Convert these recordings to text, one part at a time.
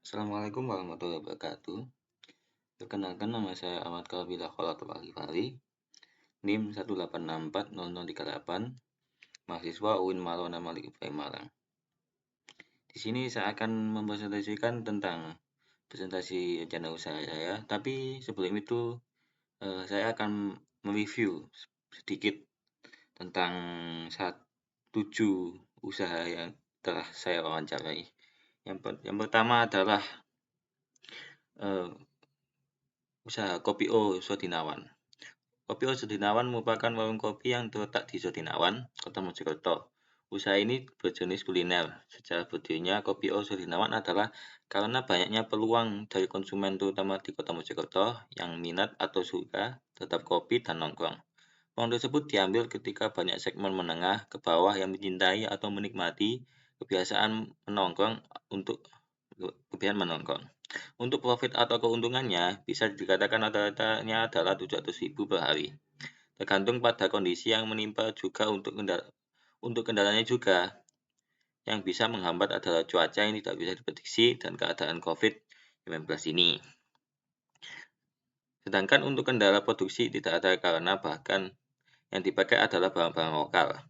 Assalamualaikum warahmatullahi wabarakatuh. Perkenalkan, nama saya Ahmad Kalbila Kholatul Alifari, NIM 1864038, mahasiswa UIN Malona Malik Ibrahim Malang. Di sini saya akan mempresentasikan tentang presentasi rencana usaha saya, tapi sebelum itu saya akan mereview sedikit tentang 7 usaha yang telah saya wawancarai. Yang pertama adalah usaha Kopi O Sodinawan. Kopi O Sodinawan merupakan warung kopi yang terletak di Sodinawan, Kota Mojokerto. Usaha ini berjenis kuliner. Secara berdirinya, Kopi O Sodinawan adalah karena banyaknya peluang dari konsumen terutama di Kota Mojokerto yang minat atau suka terhadap kopi dan nongkrong. Peluang tersebut diambil ketika banyak segmen menengah ke bawah yang mencintai atau menikmati kebiasaan menongkrong Untuk profit atau keuntungannya, bisa dikatakan rata-ratanya adalah 700.000 per hari. Tergantung pada kondisi yang menimpa juga untuk kendalanya juga. Yang bisa menghambat adalah cuaca yang tidak bisa diprediksi dan keadaan COVID-19 ini. Sedangkan untuk kendala produksi tidak ada karena bahkan yang dipakai adalah barang-barang lokal.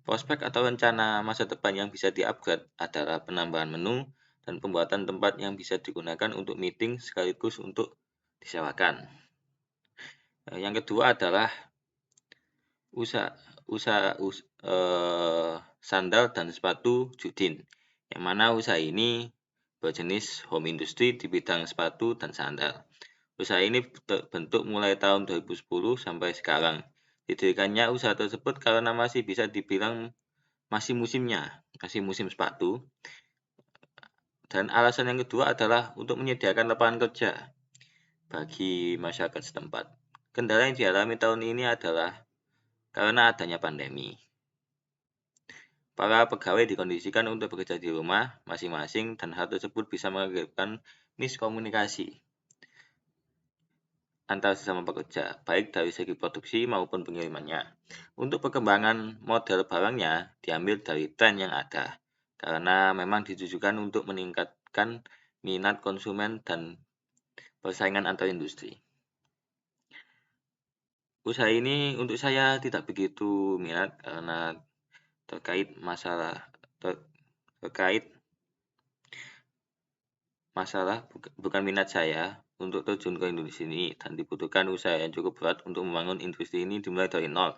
Prospek atau rencana masa depan yang bisa di-upgrade adalah penambahan menu dan pembuatan tempat yang bisa digunakan untuk meeting sekaligus untuk disewakan. Yang kedua adalah sandal dan sepatu Judin, yang mana usaha ini berjenis home industry di bidang sepatu dan sandal. Usaha ini terbentuk mulai tahun 2010 sampai sekarang. Didirikannya usaha tersebut karena masih bisa dibilang masih musim sepatu. Dan alasan yang kedua adalah untuk menyediakan lapangan kerja bagi masyarakat setempat. Kendala yang dialami tahun ini adalah karena adanya pandemi. Para pegawai dikondisikan untuk bekerja di rumah masing-masing dan hal tersebut bisa mengakibatkan miskomunikasi antara sesama pekerja, baik dari segi produksi maupun pengirimannya. Untuk perkembangan model barangnya diambil dari tren yang ada, karena memang ditujukan untuk meningkatkan minat konsumen dan persaingan antar industri. Usaha ini untuk saya tidak begitu minat karena terkait masalah bukan minat saya untuk terjun ke industri ini dan dibutuhkan usaha yang cukup berat untuk membangun industri ini dimulai dari nol.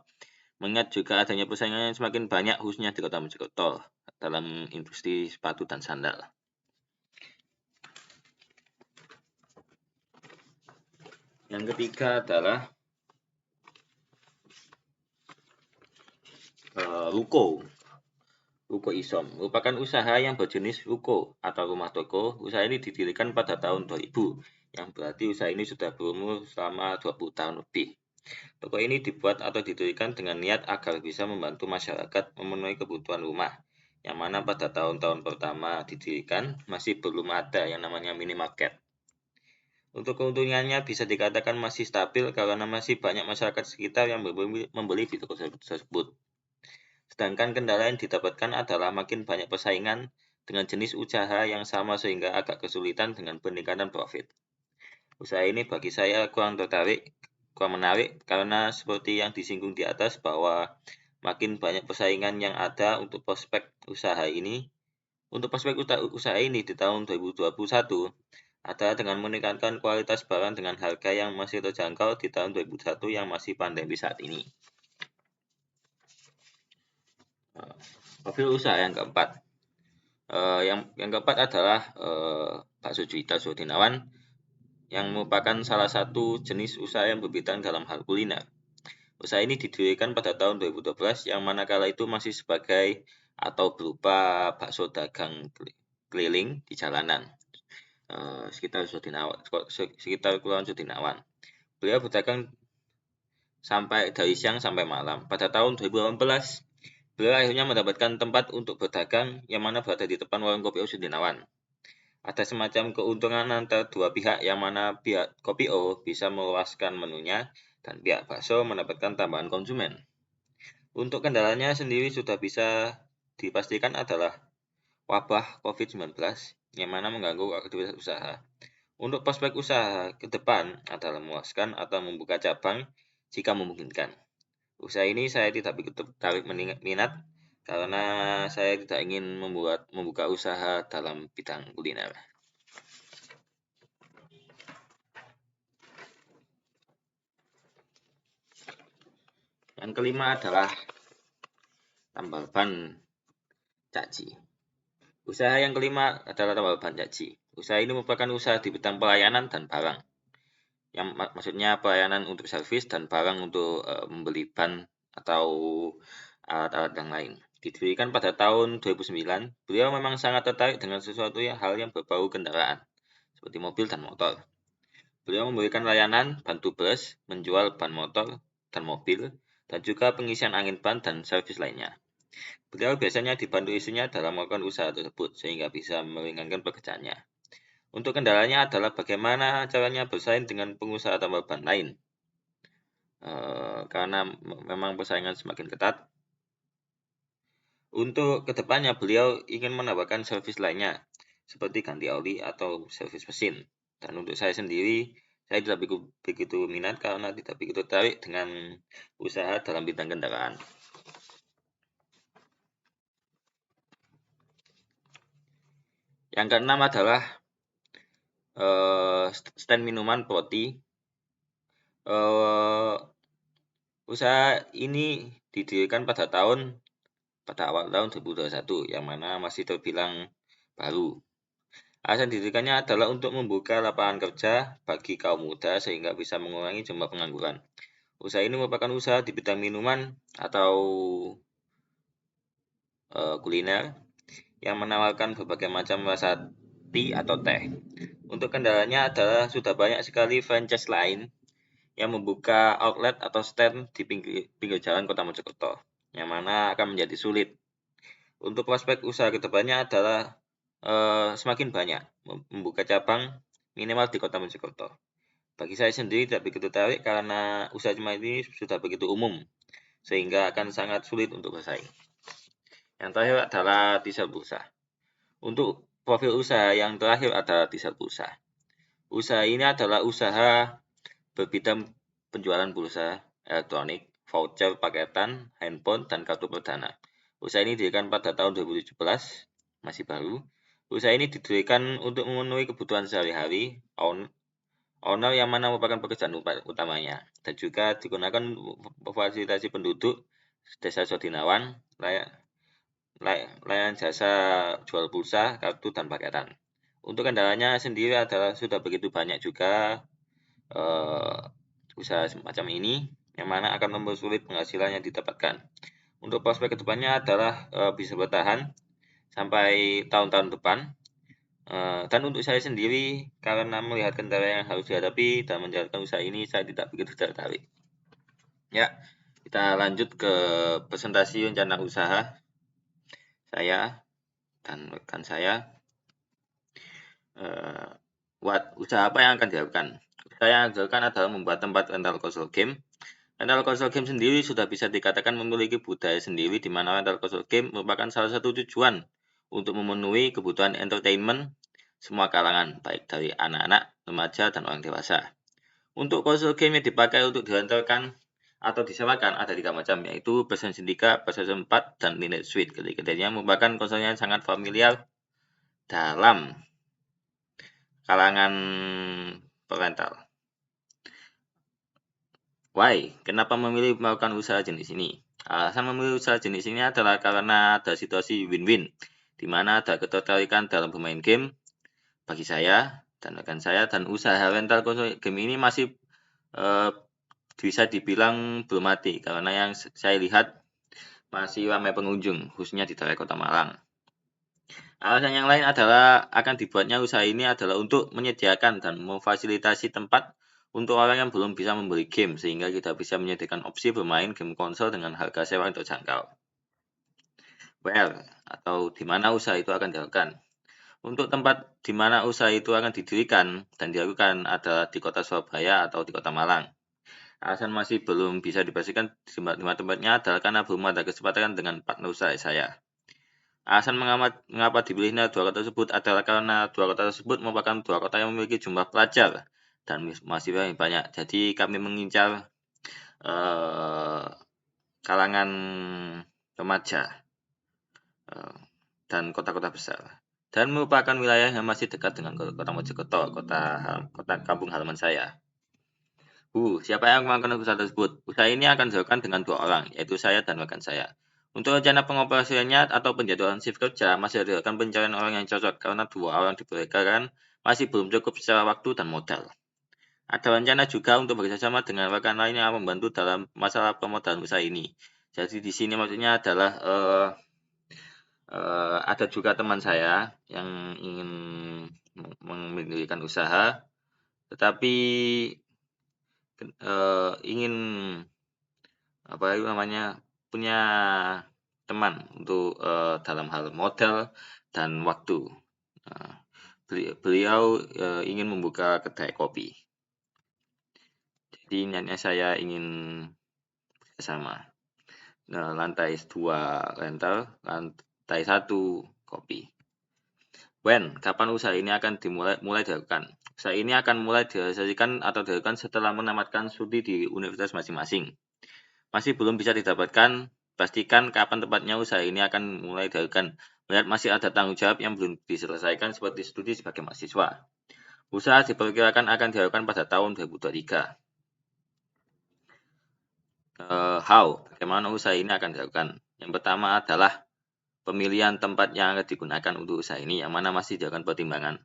Mengingat juga adanya persaingan yang semakin banyak khususnya di Kota Mojokerto dalam industri sepatu dan sandal. Yang ketiga adalah Ruko Isom merupakan usaha yang berjenis ruko atau rumah toko. Usaha ini didirikan pada tahun 2000, yang berarti usaha ini sudah berumur selama 20 tahun lebih. Toko ini dibuat atau didirikan dengan niat agar bisa membantu masyarakat memenuhi kebutuhan rumah, yang mana pada tahun-tahun pertama didirikan masih belum ada yang namanya minimarket. Untuk keuntungannya bisa dikatakan masih stabil karena masih banyak masyarakat sekitar yang membeli di toko tersebut. Sedangkan kendala yang didapatkan adalah makin banyak persaingan dengan jenis usaha yang sama sehingga agak kesulitan dengan peningkatan profit. Usaha ini bagi saya kurang menarik karena seperti yang disinggung di atas bahwa makin banyak persaingan yang ada untuk prospek usaha ini. Untuk prospek usaha ini di tahun 2021 adalah dengan meningkatkan kualitas barang dengan harga yang masih terjangkau di tahun 2021 yang masih pandemi saat ini. Profil usaha yang keempat. Yang keempat adalah Bakso Juwita Sodinawan, yang merupakan salah satu jenis usaha yang berbidang dalam hal kuliner. Usaha ini didirikan pada tahun 2012 yang manakala itu masih sebagai atau berupa bakso dagang keliling di jalanan sekitar Kelurahan Sodinawan. Beliau berdagang dari siang sampai malam. Pada tahun 2018, beliau akhirnya mendapatkan tempat untuk berdagang yang mana berada di depan warung Kopi O Sodinawan. Ada semacam keuntungan antara dua pihak yang mana pihak Kopi O bisa meluaskan menunya dan pihak bakso mendapatkan tambahan konsumen. Untuk kendalanya sendiri sudah bisa dipastikan adalah wabah COVID-19 yang mana mengganggu aktivitas usaha. Untuk prospek usaha ke depan adalah meluaskan atau membuka cabang jika memungkinkan. Usaha ini saya tidak begitu tertarik minat karena saya tidak ingin membuka usaha dalam bidang kuliner. Yang kelima adalah tambal ban caci. Usaha yang kelima adalah tambal ban caci. Usaha ini merupakan usaha di bidang pelayanan dan barang. Yang maksudnya pelayanan untuk servis dan barang untuk membeli ban atau alat-alat yang lain. Didirikan pada tahun 2009, beliau memang sangat tertarik dengan sesuatu hal yang berbau kendaraan, seperti mobil dan motor. Beliau memberikan layanan bantu bus, menjual ban motor dan mobil, dan juga pengisian angin ban dan servis lainnya. Beliau biasanya dibantu istrinya dalam melakukan usaha tersebut, sehingga bisa meringankan pekerjaannya. Untuk kendalanya adalah bagaimana caranya bersaing dengan pengusaha tambal ban lain. Karena memang persaingan semakin ketat. Untuk kedepannya beliau ingin menambahkan servis lainnya, seperti ganti oli atau servis mesin. Dan untuk saya sendiri, saya tidak begitu minat karena tidak begitu tertarik dengan usaha dalam bidang kendaraan. Yang keenam adalah stand minuman Poti. Usaha ini didirikan pada awal tahun 2021, yang mana masih terbilang baru. Alasan didirikannya adalah untuk membuka lapangan kerja bagi kaum muda sehingga bisa mengurangi jumlah pengangguran. Usaha ini merupakan usaha di bidang minuman atau kuliner yang menawarkan berbagai macam rasa tea atau teh. Untuk kendalanya adalah sudah banyak sekali franchise lain yang membuka outlet atau stand di pinggir jalan Kota Mojokerto, yang mana akan menjadi sulit. Untuk prospek usaha kedepannya adalah semakin banyak membuka cabang minimal di Kota Mojokerto. Bagi saya sendiri tidak begitu tertarik karena usaha cuma ini sudah begitu umum, sehingga akan sangat sulit untuk bersaing. Yang terakhir adalah teaser bursa. Untuk profil usaha yang terakhir adalah teaser bursa. Usaha ini adalah usaha berbidang penjualan pulsa elektronik, voucher paketan, handphone, dan kartu perdana. Usaha ini didirikan pada tahun 2017, masih baru. Usaha ini didirikan untuk memenuhi kebutuhan sehari-hari owner yang mana merupakan pekerjaan utamanya, dan juga digunakan memfasilitasi penduduk Desa Sodinawan, layanan jasa jual pulsa, kartu, dan paketan. Untuk kendalanya sendiri adalah sudah begitu banyak juga usaha semacam ini, yang mana akan mempersulit penghasilan yang didapatkan. Untuk prospek kedepannya adalah bisa bertahan sampai tahun-tahun depan. Dan untuk saya sendiri, karena melihat kendala yang harus dihadapi dan menjalankan usaha ini, saya tidak begitu tertarik. Ya, kita lanjut ke presentasi rencana usaha saya dan rekan saya. Usaha apa yang akan dilakukan? Usaha yang dilakukan adalah membuat tempat rental konsol game. Rental konsol game sendiri sudah bisa dikatakan memiliki budaya sendiri, di mana rental konsol game merupakan salah satu tujuan untuk memenuhi kebutuhan entertainment semua kalangan, baik dari anak-anak, remaja, dan orang dewasa. Untuk konsol game yang dipakai untuk direntalkan atau disewakan ada 3 macam, yaitu PlayStation 3, PlayStation 4, dan Nintendo Switch. Ketiganya merupakan konsolnya yang sangat familiar dalam kalangan perental. Why? Kenapa memilih melakukan usaha jenis ini? Alasan memilih usaha jenis ini adalah karena ada situasi win-win, di mana ada ketertarikan dalam bermain game bagi saya dan rekan saya, dan usaha rental konsol game ini masih bisa dibilang belum mati, karena yang saya lihat masih ramai pengunjung, khususnya di daerah Kota Malang. Alasan yang lain adalah akan dibuatnya usaha ini adalah untuk menyediakan dan memfasilitasi tempat untuk orang yang belum bisa membeli game, sehingga kita bisa menyediakan opsi bermain game konsol dengan harga sewa yang terjangkau. Atau di mana usaha itu akan dilakukan. Untuk tempat di mana usaha itu akan didirikan dan dilakukan adalah di Kota Surabaya atau di Kota Malang. Alasan masih belum bisa dipastikan di mana tempatnya adalah karena belum ada kesepakatan dengan partner usaha saya. Alasan mengapa dipilihnya 2 kota tersebut adalah karena 2 kota tersebut merupakan 2 kota yang memiliki jumlah pelajar dan mahasiswa yang banyak. Jadi kami mengincar kalangan remaja dan kota-kota besar. Dan merupakan wilayah yang masih dekat dengan kota Mojokerto, kota kampung halaman saya. Siapa yang melakukan usaha tersebut? Usaha ini akan dilakukan dengan 2 orang, yaitu saya dan rekan saya. Untuk rencana pengoperasiannya atau penjadwalan shift kerja masih dilakukan pencarian orang yang cocok karena 2 orang diperkirakan masih belum cukup secara waktu dan modal. Ada rencana juga untuk bekerjasama dengan rekan lain yang membantu dalam masalah pemodalan usaha ini. Jadi di sini maksudnya adalah ada juga teman saya yang ingin mendirikan usaha, tetapi ingin punya teman untuk dalam hal modal dan waktu. Beliau ingin membuka kedai kopi. Jadi niatnya saya ingin bersama. Lantai 2 rental, lantai 1 kopi. Kapan usaha ini akan mulai dilakukan? Usaha ini akan mulai direalisasikan atau dilakukan setelah menamatkan studi di universitas masing-masing. Masih belum bisa didapatkan, pastikan kapan tepatnya usaha ini akan mulai dilakukan. Melihat masih ada tanggung jawab yang belum diselesaikan seperti studi sebagai mahasiswa. Usaha diperkirakan akan dilakukan pada tahun 2023. Bagaimana usaha ini akan dilakukan? Yang pertama adalah pemilihan tempat yang akan digunakan untuk usaha ini, yang mana masih dilakukan pertimbangan.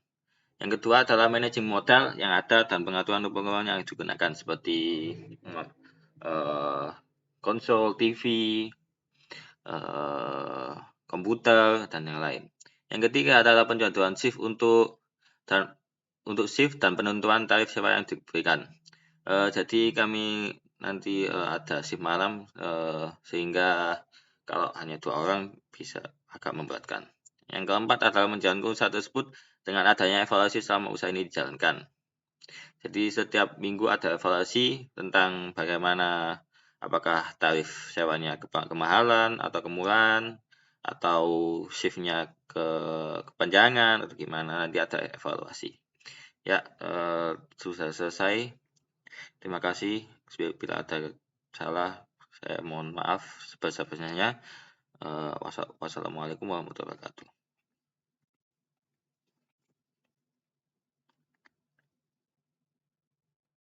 Yang kedua adalah manajemen modal yang ada dan pengaturan pengeluaran yang digunakan seperti konsol, TV, komputer, dan yang lain. Yang ketiga adalah penjadwalan shift untuk shift dan penentuan tarif sewa yang diberikan. Jadi kami nanti ada shift malam sehingga kalau hanya 2 orang bisa agak memberatkan. Yang keempat adalah menjalankan usaha tersebut dengan adanya evaluasi selama usaha ini dijalankan. Jadi setiap minggu ada evaluasi tentang bagaimana apakah tarif sewanya kemahalan atau kemurahan atau shiftnya kepanjangan atau gimana, nanti ada evaluasi. Ya, sudah selesai. Terima kasih. Bila ada salah, saya mohon maaf sebesar-besarnya. Wassalamualaikum warahmatullahi wabarakatuh.